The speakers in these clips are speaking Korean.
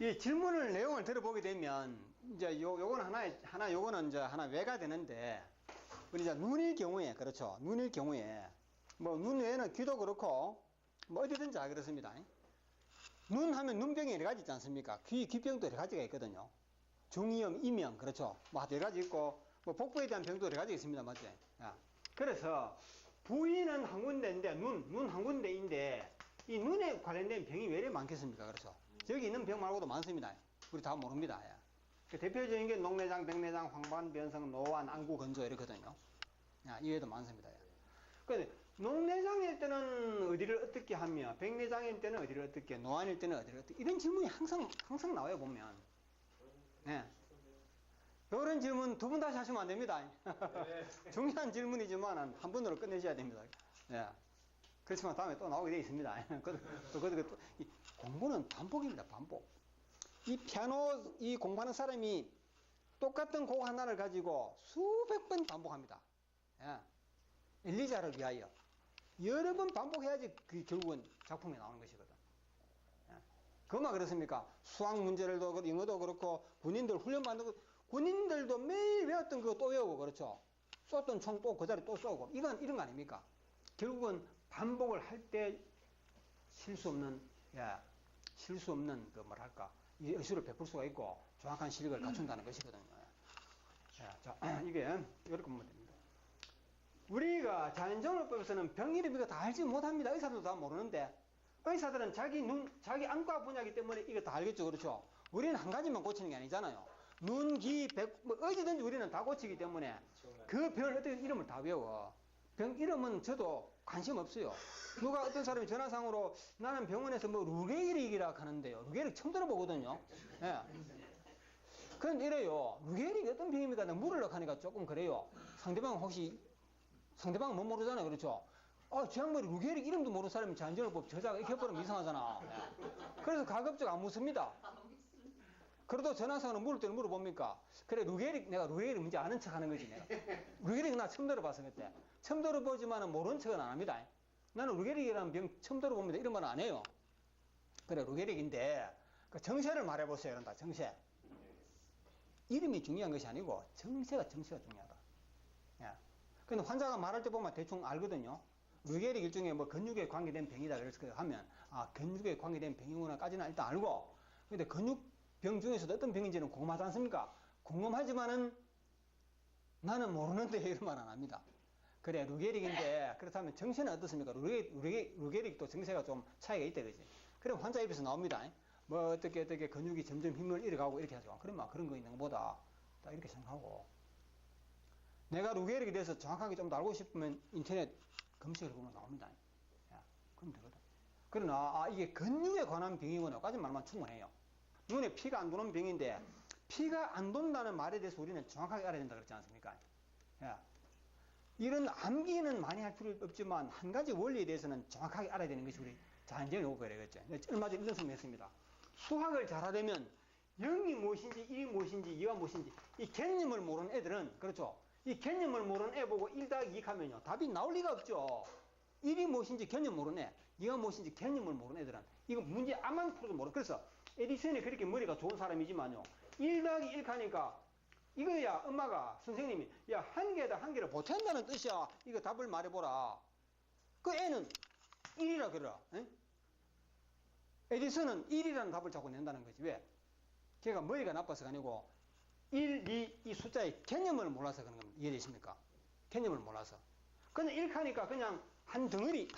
이 질문을 내용을 들어보게 되면 이제 요거는 요거는 이제 하나 외가 되는데, 우리 이제 눈일 경우에, 그렇죠, 눈일 경우에 뭐 눈 외에는 귀도 그렇고 뭐 어디든지 다 그렇습니다. 눈 하면 눈병이 여러 가지 있지 않습니까? 귀병도 여러 가지가 있거든요. 중이염, 이명, 그렇죠, 뭐 여러 가지 있고, 뭐 복부에 대한 병도 여러 가지 있습니다. 맞지? 그래서 부위는 한 군데인데, 눈 한 군데인데, 이 눈에 관련된 병이 왜 이렇게 많겠습니까? 그렇죠? 여기 있는 병 말고도 많습니다. 우리 다 모릅니다. 대표적인 게 녹내장, 백내장, 황반변성, 노안, 안구, 건조 이렇거든요. 이외에도 많습니다. 근데 녹내장일 때는 어디를 어떻게 하며, 백내장일 때는 어디를 어떻게, 노안일 때는 어디를 어떻게, 이런 질문이 항상 나와요, 보면. 네. 이런 질문 두 번 다시 하시면 안 됩니다. 네. 중요한 질문이지만 한 번으로 끝내셔야 됩니다. 네. 그렇지만 다음에 또 나오게 되어 있습니다. 공부는 반복입니다, 반복. 이 피아노, 이 공부하는 사람이 똑같은 곡 하나를 가지고 수백 번 반복합니다. 예. 엘리자를 위하여. 여러 번 반복해야지 그 결국은 작품이 나오는 것이거든. 예. 그만 그렇습니까? 수학 문제를도, 영어도 그렇고, 군인들 훈련받는 거, 군인들도 매일 외웠던 그거 또 외우고, 그렇죠? 쏘던 총 또 그 자리 또 쏘고, 이런 거 아닙니까? 결국은 반복을 할 때 실수 없는 그 뭐랄까, 이 의술을 베풀 수가 있고 정확한 실력을 갖춘다는 것이거든요. 자, 이게 이렇게 보면 됩니다. 우리가 자연정원법에서는 병 이름 이거 다 알지 못합니다. 의사들도 다 모르는데, 의사들은 자기 안과 분야이기 때문에 이거 다 알겠죠, 그렇죠? 우리는 한 가지만 고치는 게 아니잖아요. 눈, 귀, 뭐 어디든지 우리는 다 고치기 때문에 그 병을 어떻게 이름을 다 외워. 병 이름은 저도 관심 없어요. 누가 어떤 사람이 전화상으로 나는 병원에서 뭐 루게릭이라 하는데요. 루게릭 처음 들어보거든요. 예. 그런데 이래요. 루게릭이 어떤 병입니까? 내가 물으려고 하니까 조금 그래요. 상대방은 못 모르잖아요. 그렇죠? 저 양반이 루게릭 이름도 모르는 사람이 자연정원법 저자가 이렇게 해버리면 이상하잖아. 예. 그래서 가급적 안 묻습니다. 그래도 전화상으로 물을 때는 물어봅니까? 그래, 내가 루게릭 문제 아는 척 하는 거지, 내가. 루게릭 나 처음 들어봤어, 그때. 처음 들어보지만은 모르는 척은 안 합니다. 나는 루게릭이라는 병 처음 들어봅니다. 이런 말은 안 해요. 그래, 루게릭인데, 그 정세를 말해보세요. 이런다, 정세. 이름이 중요한 것이 아니고, 정세가 중요하다. 예. 근데 환자가 말할 때 보면 대충 알거든요. 루게릭 일종의 뭐 근육에 관계된 병이다. 그래서 하면, 근육에 관계된 병이구나까지는 일단 알고, 근데 병 중에서도 어떤 병인지는 궁금하지 않습니까? 궁금하지만은 나는 모르는데 이런 말 안 합니다. 그래, 루게릭인데, 그렇다면 정세는 어떻습니까? 루게릭도 정세가 좀 차이가 있다, 그지? 그럼 환자 입에서 나옵니다. 뭐, 어떻게 근육이 점점 힘을 잃어가고 이렇게 하죠. 그런 거 있는 것보다, 딱 이렇게 생각하고. 내가 루게릭에 대해서 정확하게 좀 더 알고 싶으면 인터넷 검색을 보면 나옵니다. 그럼 되거든. 그러나, 이게 근육에 관한 병이구나. 까지 말만 충분해요. 눈에 피가 안 도는 병인데, 피가 안 돈다는 말에 대해서 우리는 정확하게 알아야 된다 그랬지 않습니까? 이런 암기는 많이 할 필요 없지만, 한 가지 원리에 대해서는 정확하게 알아야 되는 것이 우리 자연적인 요구가 되겠죠. 얼마 전에 이런 설명 했습니다. 수학을 잘하려면 0이 무엇인지, 1이 무엇인지, 2가 무엇인지, 이 개념을 모르는 애들은, 그렇죠? 이 개념을 모르는 애 보고 1 더하기 2 하면요, 답이 나올 리가 없죠. 1이 무엇인지 개념 모르는 애, 2가 무엇인지 개념을 모르는 애들은, 이거 문제 암만 풀어도 모르. 그래서, 에디슨이 그렇게 머리가 좋은 사람이지만요, 1 더하기 1 하니까, 이거야, 엄마가, 선생님이, 야, 한 개를 보탠다는 뜻이야. 이거 답을 말해보라. 그 애는 1이라 그래라. 에? 에디슨은 1이라는 답을 자꾸 낸다는 거지. 왜? 걔가 머리가 나빠서가 아니고, 1, 2, 이 숫자의 개념을 몰라서 그런 겁니다. 이해되십니까? 개념을 몰라서. 그냥 1 하니까 그냥 한 덩어리.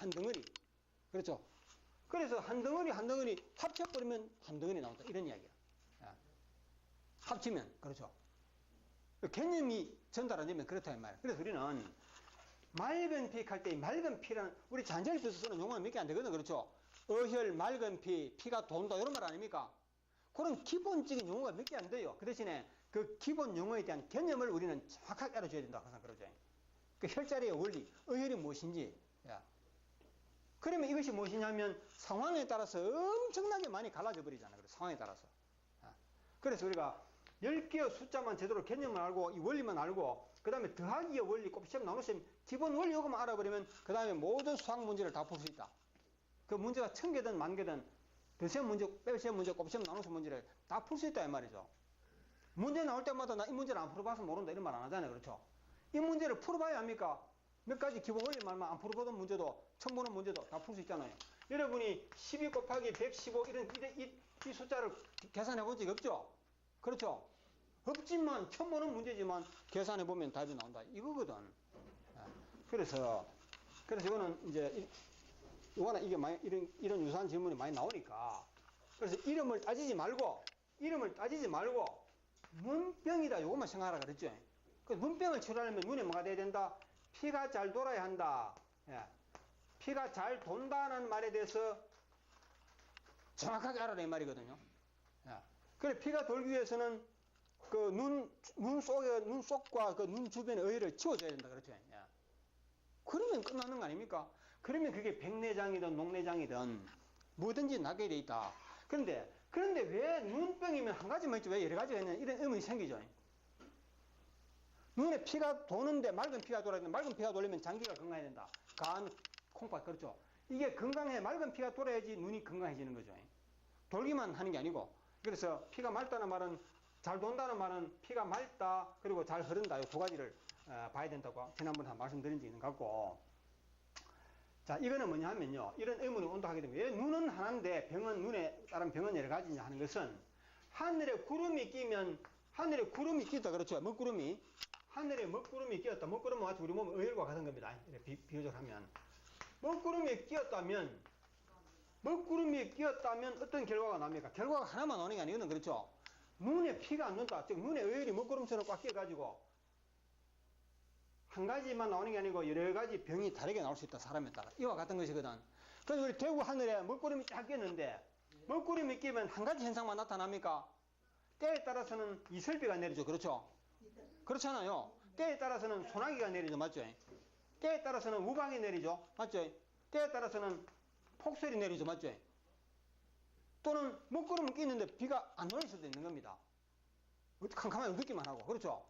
그렇죠? 그래서 한 덩어리 합쳐버리면 한 덩어리 나온다. 이런 이야기야. 합치면, 그렇죠. 개념이 전달 안 되면 그렇다, 이 말이야. 그래서 우리는 맑은 피 할 때, 맑은 피라는, 우리 잔재에서 쓰는 용어는 몇 개 안 되거든, 그렇죠? 어혈, 맑은 피, 피가 돈다, 이런 말 아닙니까? 그런 기본적인 용어가 몇 개 안 돼요. 그 대신에 그 기본 용어에 대한 개념을 우리는 정확하게 알아줘야 된다, 항상 그러죠. 그 혈자리의 원리, 어혈이 무엇인지, 그러면 이것이 무엇이냐면 상황에 따라서 엄청나게 많이 갈라져 버리잖아요. 상황에 따라서. 그래서 우리가 10개의 숫자만 제대로 개념을 알고 이 원리만 알고 그 다음에 더하기의 원리, 곱셈, 나눗셈 기본 원리 요것만 알아버리면 그 다음에 모든 수학 문제를 다 풀 수 있다. 그 문제가 1000개든 10,000개든 더시험 문제, 빼시험 문제, 곱시험 나눗셈 문제를 다 풀 수 있다 이 말이죠. 문제 나올 때마다 나 이 문제를 안 풀어봐서 모른다 이런 말 안 하잖아요. 그렇죠? 이 문제를 풀어봐야 합니까? 몇 가지 기본 원리 말만 안 풀어보던 문제도 처음 보는 문제도 다 풀 수 있잖아요. 여러분이 12 곱하기 115 이 숫자를 계산해 본 적이 없죠? 그렇죠? 없지만 처음 보는 문제지만 계산해 보면 답이 나온다 이거거든. 그래서 이거는 이제 워낙 이게 많이 이런 유사한 질문이 많이 나오니까 그래서 이름을 따지지 말고 문병이다 요것만 생각하라 그랬죠. 그 문병을 치료하려면 눈에 뭐가 돼야 된다? 피가 잘 돌아야 한다. 예. 피가 잘 돈다는 말에 대해서 정확하게 알아라 이 말이거든요. 예. 그래 피가 돌기 위해서는 그 눈 속과 그 눈 주변의 의를 치워줘야 된다 그렇죠. 예. 그러면 끝나는 거 아닙니까? 그러면 그게 백내장이든 녹내장이든 뭐든지 나게 돼 있다. 그런데 왜 눈병이면 한 가지만 있지 왜 여러 가지가 있냐 이런 의문이 생기죠. 눈에 피가 도는데 맑은 피가 돌아야 된다. 맑은 피가 돌리면 장기가 건강해야 된다. 간, 콩팥 그렇죠. 이게 건강해 맑은 피가 돌아야지 눈이 건강해지는 거죠. 돌기만 하는 게 아니고 그래서 피가 맑다는 말은 잘 돈다는 말은 피가 맑다 그리고 잘 흐른다 이 두 가지를 봐야 된다고 지난번에 말씀드린 적이 있는 것 같고 자 이거는 뭐냐 하면요 이런 의문이 온다 하게 되면 왜 눈은 하나인데 병은 눈에 따른 병은 여러 가지냐 하는 것은 하늘에 구름이 끼면 하늘에 구름이 끼었다 그렇죠 먹구름이 하늘에 먹구름이 끼었다 먹구름은 마치 우리 몸 의열과 같은 겁니다 이렇게 비교적 하면 먹구름이 끼었다면 어떤 결과가 납니까? 결과가 하나만 나오는 게 아니거든 그렇죠 눈에 피가 안 논다 즉 눈에 의열이 먹구름처럼 꽉 끼어가지고 한 가지만 나오는 게 아니고 여러 가지 병이 다르게 나올 수 있다 사람에 따라 이와 같은 것이거든. 그래서 우리 대구 하늘에 먹구름이 쫙 끼었는데 먹구름이 끼면 한 가지 현상만 나타납니까? 때에 따라서는 이슬비가 내리죠 그렇죠? 그렇잖아요. 때에 따라서는 소나기가 내리죠 맞죠? 때에 따라서는 우박이 내리죠 맞죠? 때에 따라서는 폭설이 내리죠 맞죠? 또는 먹구름이 끼는데 비가 안 오는 수도 있는 겁니다. 캄캄하게 느끼만 하고 그렇죠?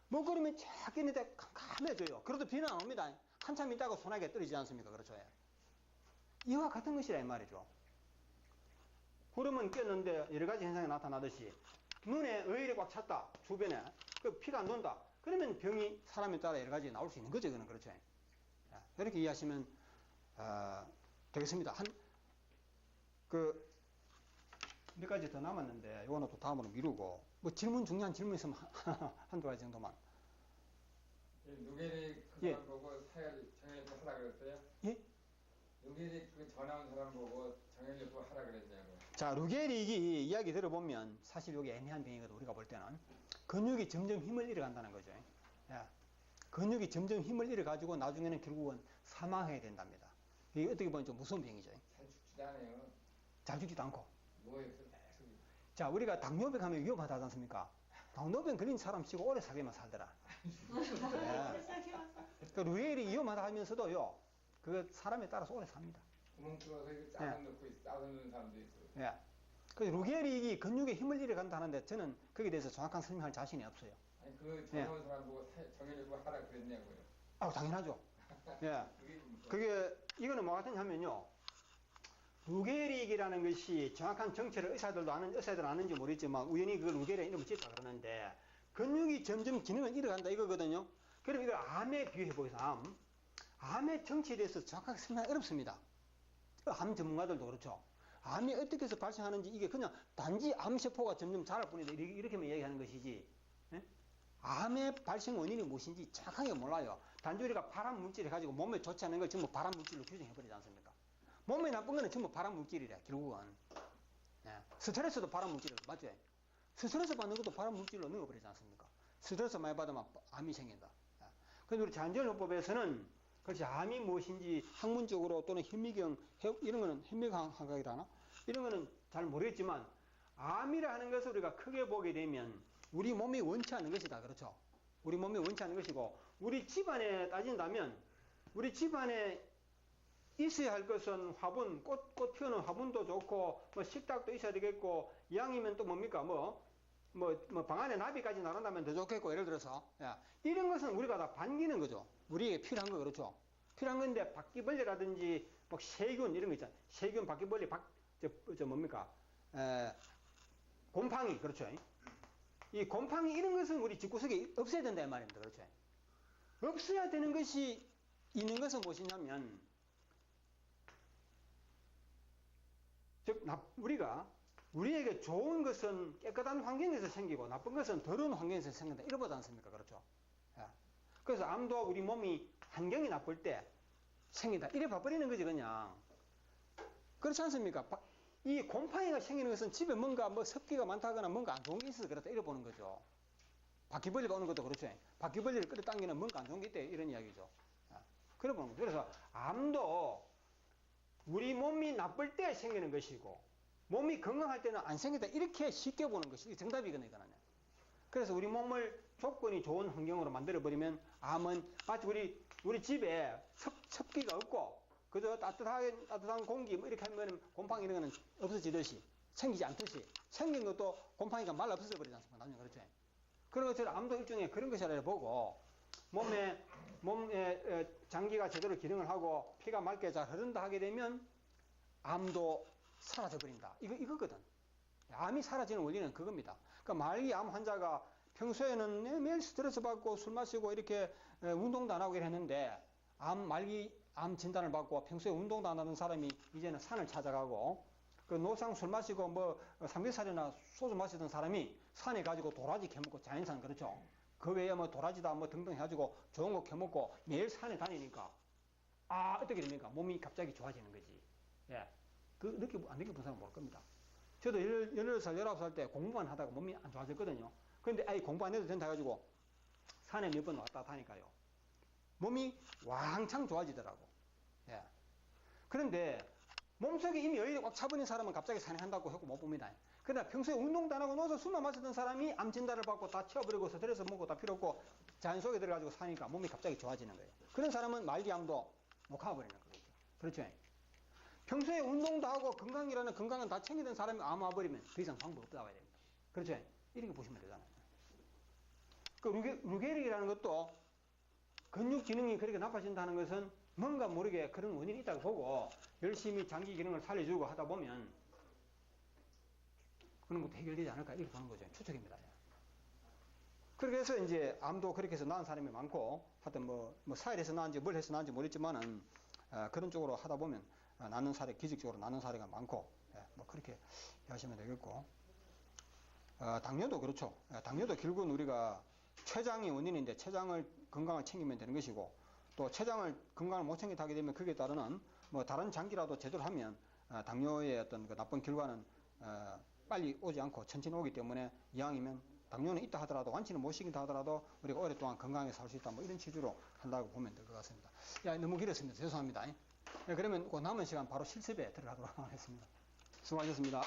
먹구름이 쫙 끼는데 캄캄해져요. 그래도 비는 안 옵니다. 한참 있다가 소나기가 떨어지지 않습니까? 그렇죠? 이와 같은 것이라 이 말이죠. 구름은 꼈는데 여러 가지 현상이 나타나듯이 눈에 의열이 꽉 찼다. 주변에. 그 피가 안 돈다. 그러면 병이 사람에 따라 여러 가지 나올 수 있는 거죠. 그는 그렇죠? 이렇게 이해하시면 되겠습니다. 몇 가지 더 남았는데 이거는 또 다음으로 미루고 뭐 중요한 질문 있으면 한두 가지 정도만. 누게릭 그 사람 보고 정형외과 하라 그랬어요? 예? 누게릭 그 전화 온 사람 보고 정형외과 하라 그랬냐고. 자, 루게릭이 이야기 들어보면 사실 이게 애매한 병이거든 우리가 볼 때는 근육이 점점 힘을 잃어간다는 거죠. 예. 근육이 점점 힘을 잃어가지고 나중에는 결국은 사망해야 된답니다. 이게 어떻게 보면 좀 무서운 병이죠. 잘 죽지도 않아요. 잘 죽지도 않고. 누워있어 계속. 자, 우리가 당뇨병 하면 위험하다 하지 않습니까? 당뇨병 걸린 사람 치고 오래 살게만 살더라. 예. 그 루게릭이 위험하다 하면서도요, 그 사람에 따라서 오래 삽니다. 구멍 뚫어서 이렇게 짜서 넣고 짜서 넣는 사람도 있어요. 예. 그 루게릭이 근육에 힘을 잃어간다 하는데 저는 거기에 대해서 정확한 설명할 자신이 없어요. 아니 그 전화 온 사람 보고 정형외과 하라 그랬냐고요. 아, 당연하죠. 예. 그게 이거는 뭐 같은 하면요. 루게릭이라는 것이 정확한 정체를 의사들 아는지 모르겠지만 우연히 그 루게릭 이름을 짓다 그러는데 근육이 점점 기능을 잃어간다 이거거든요. 그럼 이걸 암에 비유해 보겠습니다. 암의 정체에 대해서 정확하게 설명하기 어렵습니다. 암 전문가들도 그렇죠. 암이 어떻게 해서 발생하는지 이게 그냥 단지 암세포가 점점 자랄 뿐이다 이렇게만 얘기하는 것이지 예? 암의 발생 원인이 무엇인지 정확하게 몰라요. 단지 우리가 발암 물질을 가지고 몸에 좋지 않은 걸 전부 발암 물질로 규정해버리지 않습니까? 몸에 나쁜 거는 전부 발암 물질이래 결국은. 예. 스트레스도 발암 물질이래 맞죠? 스트레스 받는 것도 발암 물질로 넣어버리지 않습니까? 스트레스 많이 받으면 암이 생긴다. 예. 그래서 우리 자연질환법에서는 그렇지 암이 무엇인지 학문적으로 또는 현미경 이런 거는 현미경학이라 하나? 이런 거는 잘 모르겠지만 암이라 하는 것을 우리가 크게 보게 되면 우리 몸이 원치 않는 것이다. 그렇죠? 우리 몸이 원치 않는 것이고 우리 집안에 따진다면 우리 집안에 있어야 할 것은 화분, 꽃 피우는 화분도 좋고 뭐 식탁도 있어야 되겠고 이왕이면 또 뭡니까 방 안에 나비까지 나른다면 더 좋겠고 예를 들어서 이런 것은 우리가 다 반기는 거죠. 우리에게 필요한 거 그렇죠. 필요한 건데 바퀴벌레라든지 막 세균 이런 거 있잖아요. 세균, 바퀴벌레, 저 뭡니까? 곰팡이, 그렇죠. 이 곰팡이 이런 것은 우리 집구석에 없어야 된다 이 말입니다. 그렇죠. 없어야 되는 것이 있는 것은 무엇이냐면, 즉 우리가 우리에게 좋은 것은 깨끗한 환경에서 생기고 나쁜 것은 더러운 환경에서 생긴다 이러보지 않습니까? 그렇죠. 그래서 암도 우리 몸이 환경이 나쁠 때 생긴다 이래 봐버리는 거지 그냥. 그렇지 않습니까? 이 곰팡이가 생기는 것은 집에 뭔가 뭐 습기가 많다거나 뭔가 안 좋은 게 있어서 그렇다 이래 보는 거죠. 바퀴벌레가 오는 것도 그렇죠. 바퀴벌레를 끌어당기는 뭔가 안 좋은 게 있다 이런 이야기죠. 그래 보는 거죠. 그래서 암도 우리 몸이 나쁠 때 생기는 것이고 몸이 건강할 때는 안 생긴다 이렇게 쉽게 보는 것이 정답이거든요. 그래서 우리 몸을 조건이 좋은 환경으로 만들어버리면 암은 마치 우리 집에 습기가 없고 그저 따뜻한 공기 뭐 이렇게 하면 곰팡이 이런 거는 없어지듯이 생기지 않듯이 생긴 것도 곰팡이가 말라 없어져 버리지 않습니까? 나중에 그렇죠. 그런 것처럼 암도 일종의 그런 것이라 보고 몸에 장기가 제대로 기능을 하고 피가 맑게 잘 흐른다 하게 되면 암도 사라져 버린다. 이거거든. 암이 사라지는 원리는 그겁니다. 그러니까 말기 암 환자가 평소에는 매일 스트레스 받고 술 마시고 이렇게 운동도 안 하고 이랬는데 말기 암 진단을 받고 평소에 운동도 안 하는 사람이 이제는 산을 찾아가고 그 노상 술 마시고 뭐 삼겹살이나 소주 마시던 사람이 산에 가지고 도라지 캐먹고 자연산 그렇죠. 그 외에 뭐 도라지다 뭐 등등 해가지고 좋은 거 캐먹고 매일 산에 다니니까 어떻게 됩니까? 몸이 갑자기 좋아지는 거지. 예. 안 느껴본 사람은 모를 겁니다. 저도 18살, 19살 때 공부만 하다가 몸이 안 좋아졌거든요. 그런데 공부 안 해도 된다 해가지고 산에 몇 번 왔다 갔다 하니까요. 몸이 왕창 좋아지더라고. 예. 그런데 몸속에 이미 열이 꽉 차버린 사람은 갑자기 산에 한다고 효과 못 봅니다. 그러나 평소에 운동도 안 하고 누워서 술만 마시던 사람이 암 진단을 받고 다 치워버리고 스트레스 먹고 다 필요 없고 자연 속에 들어가지고 사니까 몸이 갑자기 좋아지는 거예요. 그런 사람은 말기암도 녹아버리는 거죠. 그렇죠. 평소에 운동도 하고 건강이라는 건강은 다 챙기던 사람이 암 와버리면 더 이상 방법 없다고 해야 됩니다. 그렇죠. 이렇게 보시면 되잖아요. 그 루게릭이라는 것도 근육 기능이 그렇게 나빠진다는 것은 뭔가 모르게 그런 원인이 있다고 보고 열심히 장기 기능을 살려주고 하다 보면 그런 것도 해결되지 않을까 이렇게 보는 거죠. 추측입니다. 그렇게 해서 이제 암도 그렇게 해서 나은 사람이 많고 하여튼 뭐 사일해서 나은지 뭘 해서 나은지 모르겠지만은 그런 쪽으로 하다 보면 나는 사례 기적적으로 나는 사례가 많고 뭐 그렇게 하시면 되겠고 당뇨도 그렇죠. 당뇨도 결국은 우리가 췌장이 원인인데 췌장을 건강을 챙기면 되는 것이고 또 췌장을 건강을 못 챙기게 하게 되면 거기에 따르는 뭐 다른 장기라도 제대로 하면 당뇨의 어떤 그 나쁜 결과는 빨리 오지 않고 천천히 오기 때문에 이왕이면 당뇨는 있다 하더라도 완치는 못 시킨다 하더라도 우리가 오랫동안 건강하게 살 수 있다 뭐 이런 취지로 한다고 보면 될 것 같습니다. 너무 길었습니다. 죄송합니다. 그러면 그 남은 시간 바로 실습에 들어가도록 하겠습니다. 수고하셨습니다.